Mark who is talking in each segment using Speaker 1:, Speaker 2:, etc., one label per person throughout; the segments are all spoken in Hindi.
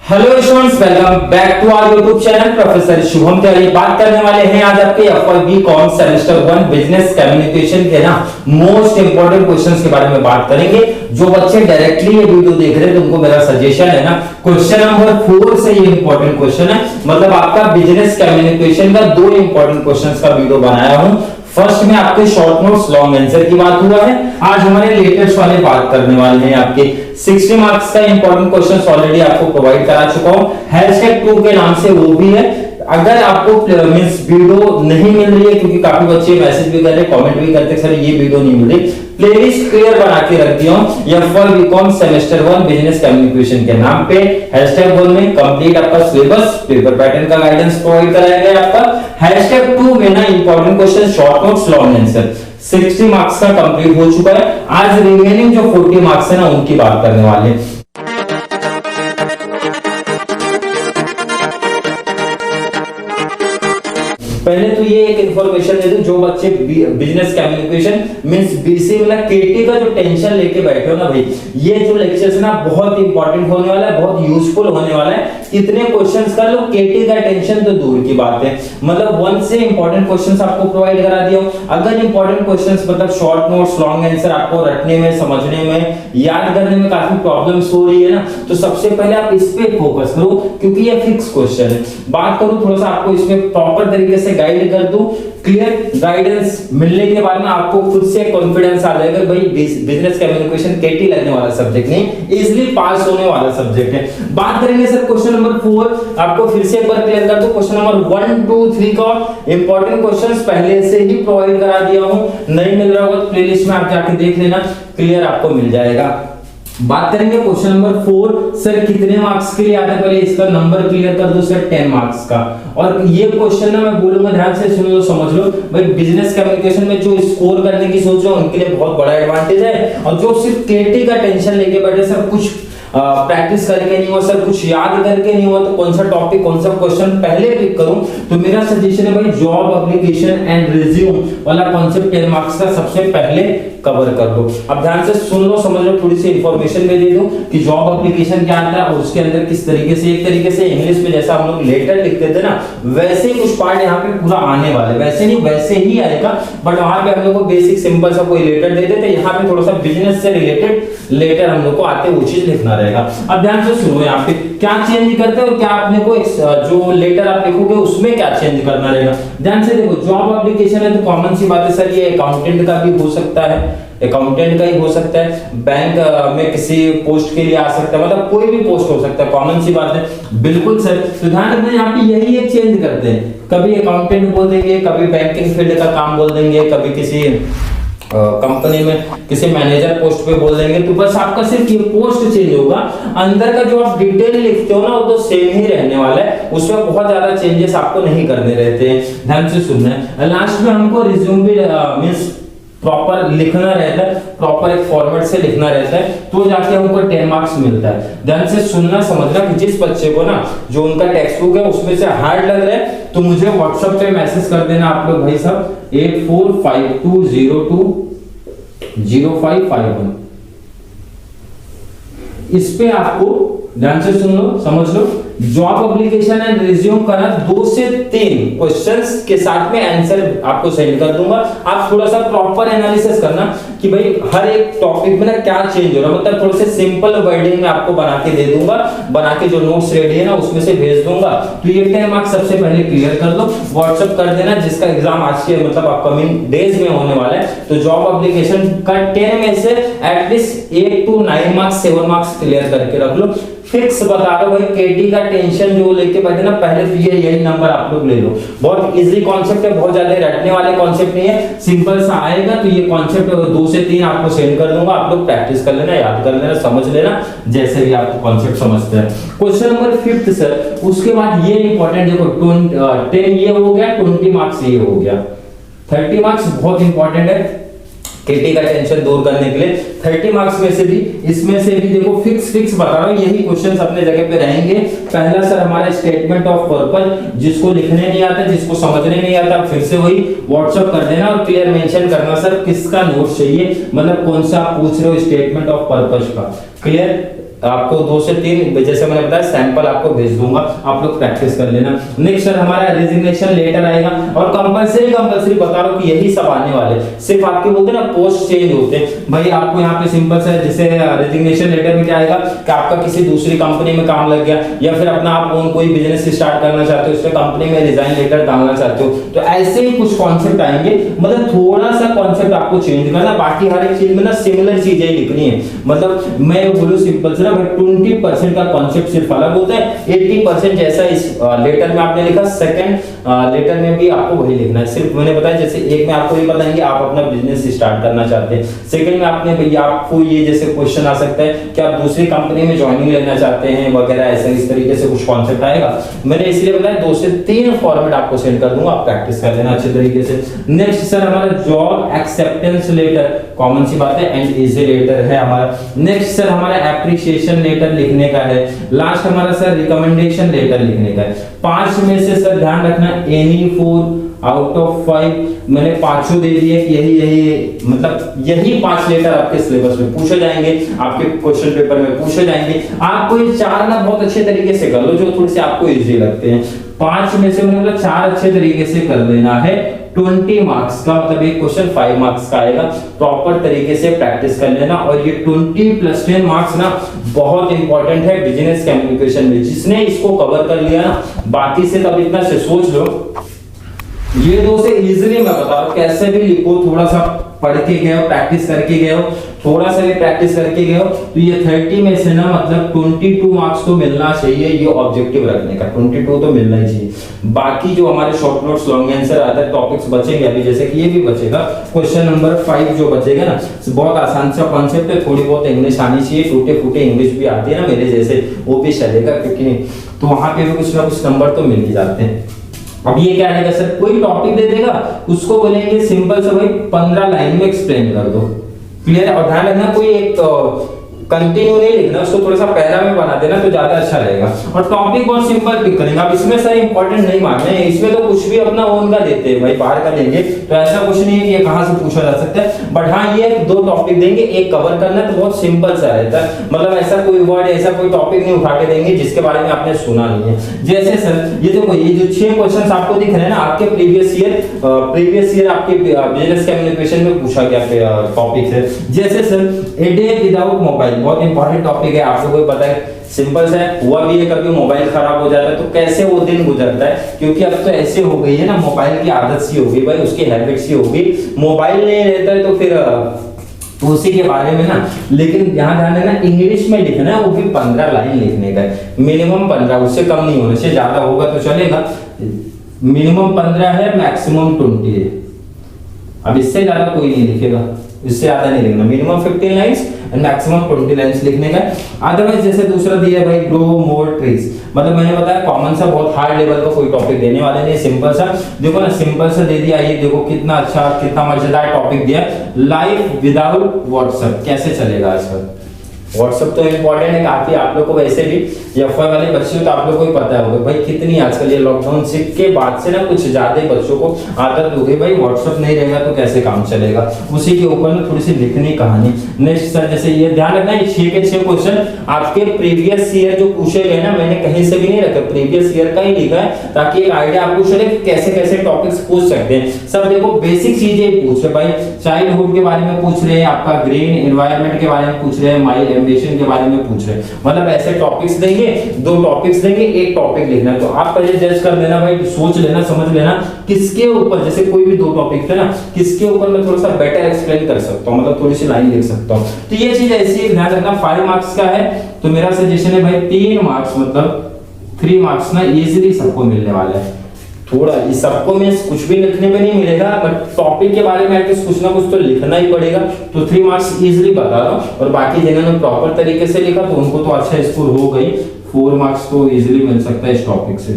Speaker 1: Hello students, welcome back to our YouTube channel professor Shubham Tyagi. बात करने वाले हैं आज आपके FY com semester 1 business communication के ना मोस्ट इंपोर्टेंट क्वेश्चंस के बारे में बात करेंगे। जो बच्चे डायरेक्टली ये वीडियो देख रहे हैं तो उनको मेरा सजेशन है ना, क्वेश्चन नंबर 4 से ये इंपॉर्टेंट क्वेश्चन है। मतलब आपका बिजनेस कम्युनिकेशन का 2 इंपॉर्टेंट क्वेश्चंस का वीडियो बनाया हूं। फर्स्ट में आपके शॉर्ट नोट्स लॉन्ग आंसर की बात हुआ है। आज हमारे लेटेस्ट वाले बात करने वाले हैं आपके 60 मार्क्स का इंपॉर्टेंट क्वेश्चंस ऑलरेडी आपको प्रोवाइड करा चुका हूं। #2 के नाम से वो भी है। अगर आपको मींस वीडियो नहीं मिल रही है, क्योंकि काफी बच्चे मैसेज भी कर रहे हैं, कमेंट भी करते हैं सर ये वीडियो नहीं मिल रही, प्लेलिस्ट क्लियर बना के रख दिया हूं FY BCom semester 1 business communication के नाम पे। #1 में कंप्लीट आपका सिलेबस पेपर पैटर्न का गाइडेंस प्रोवाइड कराया गया आपका। #2 में ना important question short notes long answer 60 marks का कंप्लीट हो चुका है। आज रिमेनिंग जो 40 मार्क्स है ना उनकी बात करने वाले हैं। पहले तो ये एक इंफॉर्मेशन दे दूं, जो बच्चे बिजनेस कम्युनिकेशन मींस बीसी वाला केटी का जो टेंशन लेके बैठे हो ना भाई, ये जो लेक्चर्स ना बहुत इंपॉर्टेंट होने वाला है, बहुत यूजफुल होने वाला है। कितने क्वेश्चंस कर लो, केटी का टेंशन तो दूर की बात है। मतलब 1 से इंपॉर्टेंट क्वेश्चंस आपको प्रोवाइड करा दिया हूं। अगर इंपॉर्टेंट क्वेश्चंस मतलब शॉर्ट नोट्स लॉन्ग आंसर आपको रटने में, समझने में, याद करने में काफी प्रॉब्लम्स हो रही है ना, तो सबसे पहले आप इस पे फोकस करो, क्योंकि ये फिक्स क्वेश्चन है। बात करूं थोड़ा सा आपको इसमें प्रॉपर तरीके से गाइड कर दूं। क्लियर गाइडेंस मिलने के बाद में आपको खुद से कॉन्फिडेंस आ जाएगा भाई बिजनेस कम्युनिकेशन केटी लगने वाला सब्जेक्ट नहीं, इजीली पास होने वाला सब्जेक्ट है। बात करेंगे सर क्वेश्चन नंबर 4, आपको फिर से एक बार क्लियर कर दूं। क्वेश्चन नंबर 1, 2, 3 का इंपॉर्टेंट क्वेश्चंस पहले से ही प्रोवाइड करा दिया हूं। नहीं मिल रहा होगा तो प्लेलिस्ट में आप जाके देख लेना, क्लियर आपको मिल जाएगा। बात करेंगे क्वेश्चन नंबर 4, सर कितने मार्क्स के लिए आता है, पहले इसका नंबर क्लियर कर दो सर, 10 मार्क्स का। और ये क्वेश्चन ना मैं बोलूंगा ध्यान से सुन लो, समझ लो भाई। बिजनेस कम्युनिकेशन में जो स्कोर करने की सोच रहे हो उनके लिए बहुत बड़ा एडवांटेज है, और जो सिर्फ केटी का टेंशन लेके बैठे सर कुछ प्रैक्टिस करके नहीं हो, सर कुछ याद करके नहीं हो, तो कौन सा टॉपिक कौन सा क्वेश्चन पहले पिक करूं, तो मेरा सजेशन है भाई जॉब एप्लीकेशन एंड रिज्यूम वाला कॉन्सेप्ट 10 मार्क्स का सबसे पहले कवर कर दो। अब ध्यान से सुन लो, समझ लो, थोड़ी सी इंफॉर्मेशन में दे दूं कि जॉब एप्लीकेशन क्या आता है और उसके अंदर किस तरीके से, एक तरीके से इंग्लिश में जैसा हम लोग लेटर लिखते थे ना, वैसे ही कुछ पार्ट यहाँ पे पूरा आने वाला है। वैसे नहीं, वैसे ही आएगा, बट वहां पे हम लोग को बेसिक सिंपल सा कोई लेटर दे देते, यहाँ पे थोड़ा सा बिजनेस से रिलेटेड लेटर हम लोग को आते वो चीज लिखना रहेगा। अब ध्यान से सुनो, यहाँ पे क्या चेंज करते हैं और क्या अपने को जो लेटर आप लिखोगे उसमें क्या चेंज करना रहेगा। ध्यान से देखो, जॉब एप्लीकेशन है तो कॉमन सी बात है सर, ये अकाउंटेंट का भी हो सकता है, अकाउंटेंट का ही हो सकता है, बैंक में किसी पोस्ट के लिए आ सकता है, मतलब कोई भी पोस्ट हो सकता है, कॉमन सी बात है। बिल्कुल सर, तो ध्यान रखना यहाँ पे यही एक चेंज करते हैं, कभी अकाउंटेंट बोल देंगे, कभी बैंकिंग फील्ड का काम बोल देंगे, कभी किसी कंपनी में किसी मैनेजर पोस्ट पे बोल देंगे। तो बस आपका सिर्फ ये पोस्ट चेंज होगा, अंदर का जो आप डिटेल लिखते हो ना वो तो सेम ही रहने वाला है, उसमें बहुत ज्यादा चेंजेस आपको नहीं करने रहते हैं। ध्यान से सुनना है। लास्ट में हमको रिज्यूम भी मींस प्रॉपर लिखना रहता है, प्रॉपर एक फॉर्मेट से लिखना रहता है, तो जाके हमको 10 मार्क्स मिलता है। ध्यान से सुनना, समझना कि जिस बच्चे को ना जो उनका टेक्स्ट बुक है उसमें से हार्ड लग रहा है तो मुझे व्हाट्सएप पे मैसेज कर देना आप लोग भाई साहब 8452020551। इस पे आपको ध्यान से सुन लो, समझ लो, जॉब एप्लीकेशन एंड रिज्यूम का ना 2 से 3 क्वेश्चंस के साथ में आंसर आपको सेंड कर दूंगा। आप थोड़ा सा प्रॉपर एनालिसिस करना कि भाई हर एक टॉपिक में ना क्या चेंज हो रहा है, मतलब थोड़े से सिंपल वर्डिंग में आपको बना के दे दूंगा, बना के जो नोट्स रेडी है ना उसमें से भेज दूंगा। तो ये 10 मार्क्स सबसे पहले क्लियर कर दो, व्हाट्सएप कर देना, जिसका एग्जाम आज के मतलब अपकमिंग डेज में होने वाला है। तो जॉब एप्लीकेशन का 10 में से at least 8 to 9 marks 7 marks clear करके रख लो। फिक्स बता दो भाई, केटी का टेंशन जो लेके बैठे ना पहले तो ये यही नंबर आप लोग ले लो। बहुत इजी कॉन्सेप्ट है, बहुत ज्यादा रटने वाले कॉन्सेप्ट नहीं है, सिंपल सा आएगा। तो ये कॉन्सेप्ट 2 से 3 आपको सेंड कर दूंगा, आप लोग प्रैक्टिस कर लेना, याद कर लेना, समझ लेना, जैसे भी आपको कॉन्सेप्ट समझते हैं। क्वेश्चन नंबर 5 सर, उसके बाद ये इंपॉर्टेंट देखो, 10 ये हो गया, 20 मार्क्स ये हो गया, 30 मार्क्स बहुत इंपॉर्टेंट है केटी का टेंशन दूर करने के लिए। 30 मार्क्स में से भी, इसमें से भी देखो फिक्स बता रहा हूं, यही क्वेश्चंस अपने जगह पे रहेंगे। पहला सर हमारा स्टेटमेंट ऑफ पर्पस, जिसको लिखने नहीं आता, जिसको समझने नहीं आता, फिर से वही व्हाट्सएप कर देना और क्लियर मेंशन करना सर किसका नोट चाहिए, मतलब कौन सा आप पूछ रहे हो स्टेटमेंट ऑफ पर्पस का। क्लियर, आपको 2 से 3 जैसे मैंने बताया सैंपल आपको भेज दूंगा, आप लोग प्रैक्टिस कर लेना। नेक्स्ट सर हमारा रेजिग्नेशन लेटर आएगा और कंपलसरी बता रहा हूं कि यही सब आने वाले, सिर्फ आपके बोलते हैं ना पोस्ट चेंज होते हैं भाई। आपको यहाँ पे सिंपल सा जैसे रेजिग्नेशन लेटर में क्या आएगा कि आपका किसी दूसरी कंपनी में काम लग गया या फिर अपना आप कोई बिजनेस स्टार्ट करना चाहते हो, उसके कंपनी में रिजाइन लेटर डालना चाहते हो, तो ऐसे ही कुछ कॉन्सेप्ट आएंगे। मतलब थोड़ा सा कॉन्सेप्ट आपको चेंज करना, बाकी हर एक चीज में ना सिमिलर चीजें लिखनी है। मतलब मैं बोलूं सिंपल से ना 20% का कॉन्सेप्ट सिर्फ अलग होता है, 80% जैसा इस लेटर में आपने लिखा सेकंड लेटर में भी आपको वही लिखना है। सिर्फ मैंने बताया जैसे एक में आपको ये बताएंगे आप अपना बिजनेस स्टार्ट करना चाहते हैं, सेकंड में आपने भैया आपको ये जैसे क्वेश्चन आ सकता है कि आप दूसरी कंपनी में ज्वाइनिंग लेना चाहते हैं वगैरह, ऐसे इस तरीके से कुछ कॉन्सेप्ट आएगा। मैंने इसलिए बताया 2 से 3 फॉर्मेट आपको सेंड कर दूंगा, आप प्रैक्टिस कर लेना अच्छे तरीके से। नेक्स्ट सर हमारा जॉब एक्सेप्टेंस लेटर, कॉमन सी बात है एंड इजी लेटर है हमारा। नेक्स्ट सर हमारा एप्रिसिएशन लेटर लिखने का है। लास्ट हमारा सर रिकमेंडेशन लेटर लिखने का है। 5 में से सर ध्यान रखना एनी 4 आउट ऑफ 5 मैंने पांचों दे दिए कि यही मतलब यही 5 लेटर आपके सिलेबस में पूछे जाएंगे, आपके क्वेश्चन पेपर में पूछे जाएंगे। आपको ये 4 ना बहुत अच्छे तरीके से कर लो जो थोड़े से आपको इजी लगते हैं। 5 में से मतलब 4 अच्छे तरीके से कर लेना है। 20 मार्क्स का मतलब एक क्वेश्चन 5 मार्क्स का आएगा, प्रॉपर तरीके से प्रैक्टिस कर लेना। और ये 20 + 10 मार्क्स ना बहुत इंपॉर्टेंट है बिजनेस कम्युनिकेशन में। जिसने इसको कवर कर लिया ना बाकी से तब इतना से सोच लो, ये 2 से इजीली मैं बता रहा हूं कैसे भी लिखो, थोड़ा सा पढ़ के गए हो, प्रैक्टिस करके गए हो, थोड़ा सा भी प्रैक्टिस करके गए हो, तो ये 30 में से ना मतलब 22 मार्क्स तो मिलना चाहिए। ये ऑब्जेक्टिव रखने का 22 तो मिलना ही चाहिए। बाकी जो हमारे short notes, long answer, other topics बचेंगे अभी, जैसे कि ये भी बचेगा। क्वेश्चन नंबर 5 जो बचेगा ना बहुत आसान सा कॉन्सेप्ट है, थोड़ी बहुत इंग्लिश आनी चाहिए, टूटे फूटे इंग्लिश भी आती है ना मेरे जैसे, वो भी चलेगा क्योंकि तो वहां पे भी कुछ ना कुछ नंबर तो मिल ही जाते हैं। अब ये क्या रहेगा सर, कोई टॉपिक दे देगा उसको बोलेंगे सिंपल से भाई 15 लाइन में एक्सप्लेन कर दो, क्लियर है। और ध्यान रखना कोई एक कंटिन्यू नहीं लिखना, उसको थोड़ा सा पैरा में बना देना तो ज्यादा अच्छा रहेगा। और टॉपिक बहुत सिंपल पिक करेंगे। अब इसमें सर इंपॉर्टेंट नहीं मानना है, इसमें तो कुछ भी अपना ओन का देते हैं भाई, बाहर का देंगे तो ऐसा कुछ नहीं है कि ये कहां से पूछा जा सकता है। बट हाँ ये 2 टॉपिक देंगे, एक कवर करना है तो बहुत सिंपल सा रहता है। मतलब ऐसा कोई वर्ड, ऐसा कोई टॉपिक नहीं उठा के देंगे जिसके बारे में आपने सुना नहीं है। जैसे सर ये देखो, ये जो 6 क्वेश्चंस आपको दिख रहे हैं ना आपके प्रीवियस ईयर आपके बिजनेस कम्युनिकेशन में पूछा गया टॉपिक है। जैसे sir a day without mobile, बहुत इंपॉर्टेंट टॉपिक है, आप लोगों को पता है। सिंपल सा है, हुआ भी है कभी मोबाइल खराब हो जाता है तो कैसे वो दिन गुजरता है, क्योंकि अब तो ऐसे हो गई है ना, मोबाइल की आदत सी हो गई भाई, उसकी हैबिट सी हो गई। मोबाइल नहीं रहता है तो फिर उसी के बारे में ना, लेकिन यहाँ ध्यान देना इंग्लिश में लिखना है, वो भी 15 लाइन लिखने का है, मिनिमम 15, उससे कम नहीं होना चाहिए। ज्यादा होगा तो चलेगा, मिनिमम 15 है, मैक्सिमम 20 है। अब इससे ज्यादा कोई नहीं लिखेगा, इससे ज्यादा नहीं लिखना, minimum 15 lines and maximum 20 lines लिखने का। अदरवाइज जैसे दूसरा दिया भाई ग्रो मोर ट्रीज, मतलब मैंने बताया कॉमन सा, बहुत हार्ड लेवल का कोई टॉपिक देने वाले नहीं, सिंपल सा देखो ना, सिंपल सा दे दिया। ये देखो कितना अच्छा, कितना मजेदार टॉपिक दिया, लाइफ विदाउट व्हाट्सएप, कैसे चलेगा आजकल। व्हाट्सएप तो इंपॉर्टेंट है काफी, आप लोग को वैसे भी एफवाई वाले बच्चे हो तो आप लोग को ही पता होगा भाई कितनी आजकल ये लॉकडाउन के बाद से ना कुछ ज्यादा ही बच्चों को आदत हो गई भाई, व्हाट्सएप नहीं रहेगा तो कैसे काम चलेगा। उसी के ऊपर ना थोड़ी सी लिखनी कहानी। नेक्स्ट सर जैसे ये ध्यान रखना, ये 6 के 6 क्वेश्चन आपके प्रीवियस ईयर जो पूछे गए ना, मैंने कहीं से भी नहीं रखा, प्रीवियस ईयर का ही लिखा है ताकि एक आइडिया आपको चले कैसे कैसे टॉपिक्स पूछ सकते हैं। सब देखो बेसिक चीजें पूछ रहे भाई, चाइल्डहुड के बारे में पूछ रहे हैं, आपका ग्रीन एनवायरनमेंट के बारे में पूछ रहे हैं, माई एम्बिशन के बारे में पूछ रहे हैं। मतलब ऐसे टॉपिक्स देंगे, 2 टॉपिक्स देंगे, एक टॉपिक लिखना है। तो आप पहले जज कर लेना भाई, सोच लेना, समझ लेना किसके ऊपर, जैसे कोई भी 2 टॉपिक थे ना, किसके ऊपर मैं थोड़ा सा बेटर एक्सप्लेन कर सकता हूं, मतलब थोड़ी सी लाइन लिख सकता हूं। तो ये चीज ऐसी है, ध्यान रखना 5 मार्क्स का है तो मेरा सजेशन है भाई 3 मार्क्स मतलब 3 मार्क्स ना इजीली सबको मिलने वाला है। थोड़ा इस सबको में कुछ भी लिखने में नहीं मिलेगा, बट टॉपिक के बारे में एटलीस्ट कुछ ना कुछ तो लिखना ही पड़ेगा। तो 3 मार्क्स इजीली बता रहा हूं, और बाकी जिन्होंने प्रॉपर तरीके से लिखा तो उनको तो अच्छा स्कोर हो गई, 4 मार्क्स तो इजीली मिल सकता है इस टॉपिक से,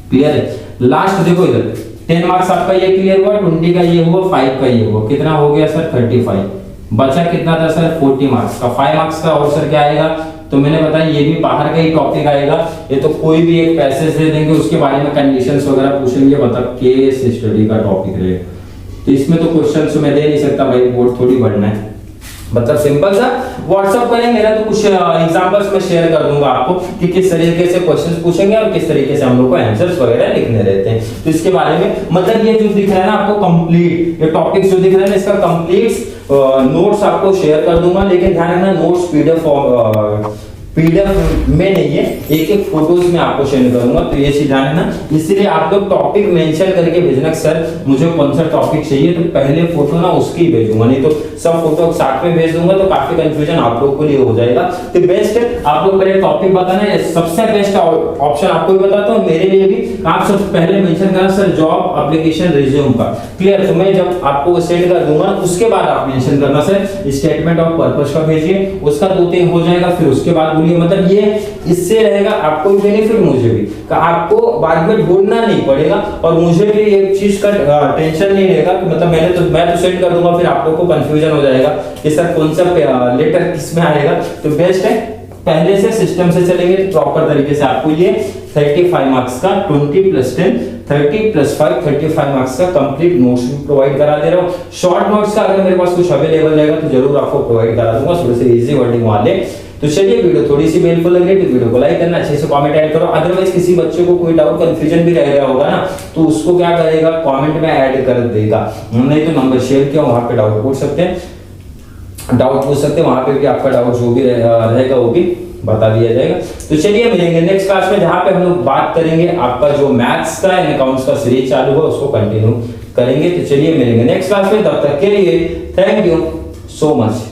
Speaker 1: क्लियर है। लास्ट देखो इधर 10 मार्क्स आपका ये क्लियर हुआ, 20 का ये हुआ, 5 का ये हुआ, कितना हो गया सर 35, बचा कितना था सर 40 मार्क्स का। 5 मार्क्स का और सर क्या आएगा, तो मैंने बताया ये भी बाहर का ही टॉपिक आएगा, ये तो कोई भी एक पैसेज दे देंगे उसके बारे में कंडीशंस वगैरह पूछेंगे, मतलब केस स्टडी का टॉपिक रहेगा। तो इसमें तो क्वेश्चंस मैं दे नहीं सकता भाई, बोर्ड थोड़ी बढ़ना है, मतलब सिंपल सा व्हाट्सएप करेंगे ना तो कुछ एग्जांपल्स मैं शेयर कर दूंगा आपको कि किस तरीके से क्वेश्चंस पूछेंगे और किस तरीके से हम लोग को आंसर्स वगैरह लिखने रहते हैं। तो इसके बारे में मतलब ये जो दिख रहा है ना आपको कंप्लीट, ये टॉपिक्स जो दिख रहा है ना इसका कंप्लीट नोट्स आपको शेयर कर दूंगा, लेकिन ध्यान रखना नोट्स पीडीएफ में नहीं है, एक एक फोटोज में आपको शेयर करूंगा। तो ये चीज ध्यान रखना, इसलिए आप लोग टॉपिक मेंशन करके भेजना सर मुझे कौन सा टॉपिक चाहिए, तो पहले फोटो ना उसकी भेजूंगा, नहीं तो सब फोटो साथ में भेज दूंगा तो काफी कंफ्यूजन आप लोग को लिए हो जाएगा। तो बेस्ट है आप लोग पहले टॉपिक बताना है, सबसे बेस्ट ऑप्शन आपको भी बताता हूँ, मेरे लिए भी आप सब पहले मेंशन करना सर जॉब एप्लीकेशन रिज्यूम का, क्लियर। तो मैं जब आपको सेंड कर दूंगा उसके बाद आप मेंशन करना सर स्टेटमेंट ऑफ पर्पस का भेजिए, उसका 2-3 हो जाएगा, फिर उसके बाद मतलब ये इससे रहेगा आपको भी बेनिफिट, मुझे भी, आपको बाद में ढूंढना नहीं पड़ेगा और मुझे भी ये चीज का टेंशन नहीं रहेगा कि मतलब मैं तो सेंड कर दूंगा, फिर आप लोग को कंफ्यूजन हो जाएगा कि सर कौन सा लेटर किस में आएगा। तो बेस्ट है पहले से सिस्टम से चलेंगे प्रॉपर तरीके से। आपको ये 35 मार्क्स का 20 + 10 30 + 5 35 मार्क्स का कंप्लीट नोट्स भी प्रोवाइड करा दे रहा हूँ। शॉर्ट नोट्स का अगर मेरे पास कुछ अवेलेबल रहेगा तो जरूर आपको प्रोवाइड करा दूंगा, थोड़े से इजी वर्डिंग वाले। तो चलिए वीडियो थोड़ी सी हेल्पफुल लग रही है तो वीडियो को लाइक करना, अच्छे से कमेंट ऐड करो। अदरवाइज किसी बच्चे को कोई डाउट कंफ्यूजन भी रह गया होगा ना तो उसको क्या करेगा कमेंट में ऐड कर देगा, नहीं तो नंबर शेयर किया वहां पे डाउट पूछ सकते हैं, वहां पे भी आपका डाउट जो भी रहेगा वो भी बता दिया जाएगा। तो चलिए मिलेंगे नेक्स्ट क्लास में जहां पे हम लोग बात करेंगे आपका जो मैथ्स का एंड अकाउंट्स का सीरीज चालू है उसको कंटिन्यू करेंगे। तो चलिए मिलेंगे नेक्स्ट क्लास में, तब तक के लिए थैंक यू सो मच।